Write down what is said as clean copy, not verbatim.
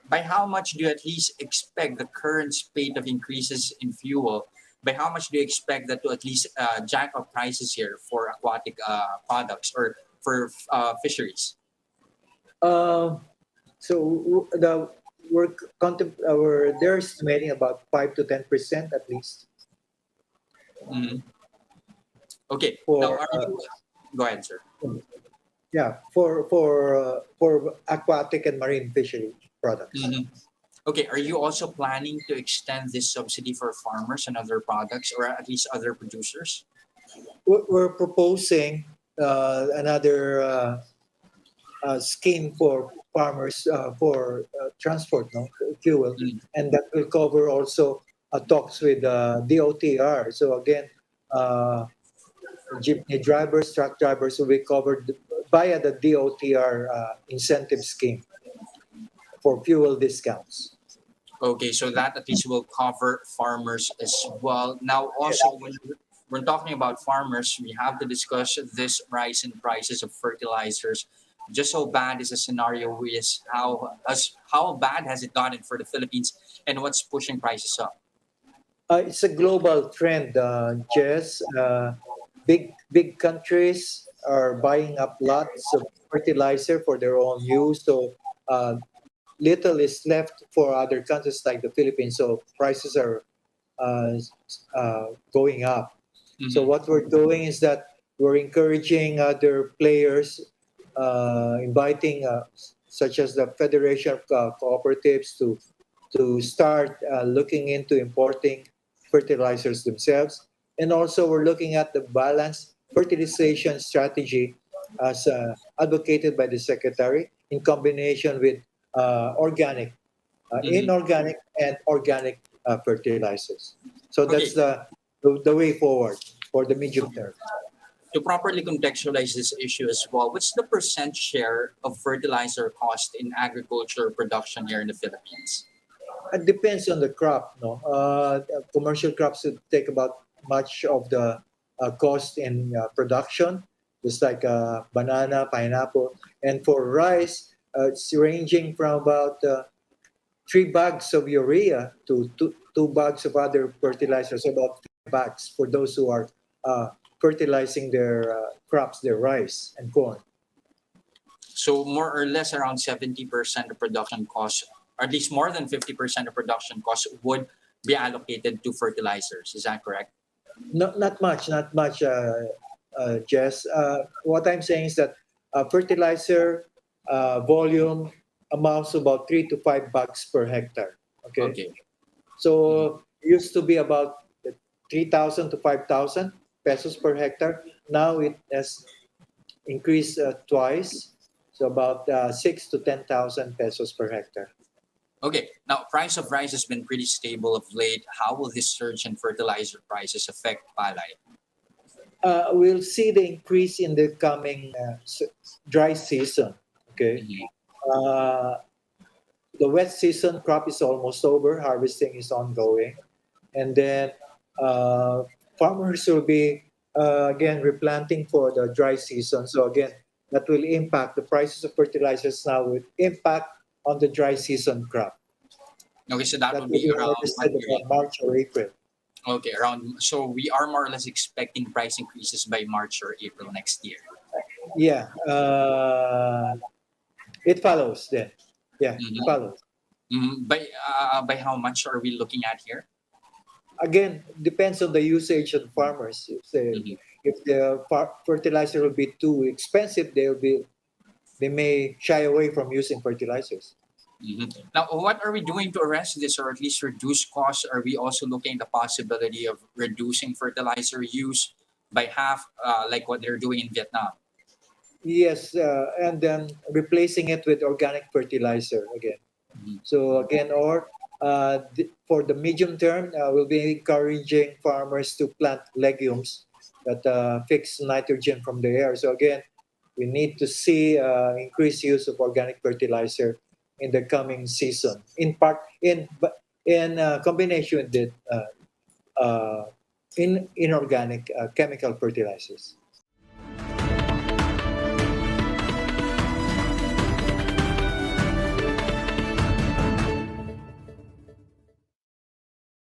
by how much do you at least expect the current spate of increases in fuel? By how much do you expect that to at least jack up prices here for aquatic products or for fisheries? Uh, they're estimating about 5 to 10% at least Mhm. Okay, now for are you? Go ahead, sir. yeah for aquatic and marine fishery products. Mhm. Okay, are you also planning to extend this subsidy for farmers and other products, or at least other producers? We're proposing another scheme for farmers for transport, no fuel, Mm. and that will cover also talks with DOTR. So again, uh, jeepney drivers, truck drivers will be covered via the DOTR incentive scheme for fuel discounts. Okay, so that at least will cover farmers as well. Now, Yes. also, when we're talking about farmers, we have to discuss this rise in prices of fertilizers. Just how bad is the scenario is how bad has it gotten for the Philippines, and what's pushing prices up? It's a global trend, Jess. Big countries are buying up lots of fertilizer for their own use. So uh, little is left for other countries like the Philippines. So prices are uh, going up. So Hmm. what we're doing is that we're encouraging other players, inviting such as the Federation of Cooperatives to start looking into importing fertilizers themselves. And also, we're looking at the balanced fertilization strategy as advocated by the Secretary in combination with organic, Hmm. inorganic, and organic fertilizers. So that's Okay, the way forward for the medium term. to properly contextualize this issue as well, what's the percent share of fertilizer cost in agriculture production here in the Philippines? It depends on the crop. No, commercial crops would take about much of the cost in production, just like banana, pineapple, and for rice, it's ranging from about 3 bags of urea to 2 bags of other fertilizers, about 5 bags for those who are fertilizing their crops, their rice and corn. So more or less around 70% of production costs, or at least more than 50% of production costs would be allocated to fertilizers. Is that correct? Not much, Jess. What I'm saying is that fertilizer volume amounts to about 3 to 5 bags per hectare. Okay, Okay. Mhm. so used to be about 3,000 to 5,000 pesos per hectare. Now it has increased twice, so about 6 to 10,000 pesos per hectare. Okay. Now, price of rice has been pretty stable of late. How will this surge in fertilizer prices affect Palay? We'll see the increase in the coming dry season. Okay. Mhm. Uh, the wet season crop is almost over, harvesting is ongoing, and then uh, farmers will be again replanting for the dry season. So again, that will impact the prices of fertilizers now will impact on the dry season crop Okay, so that that would will be be around what harvested period? about March or April. Okay, around. So we are more or less expecting price increases by March or April next year. Yeah, it follows then. Yeah, it Hmm. follows. By how much are we looking at here? Again, depends on the usage of the farmers. Hmm. If the fertilizer will be too expensive, they may shy away from using fertilizers. Hmm. Now, what are we doing to arrest this or at least reduce costs? Are we also looking at the possibility of reducing fertilizer use by half, like what they're doing in Vietnam? Yes, and then replacing it with organic fertilizer again. Mhm. So again, or for the medium term, we'll be encouraging farmers to plant legumes that fix nitrogen from the air. So again, we need to see increased use of organic fertilizer in the coming season. In combination with uh, in inorganic chemical fertilizers.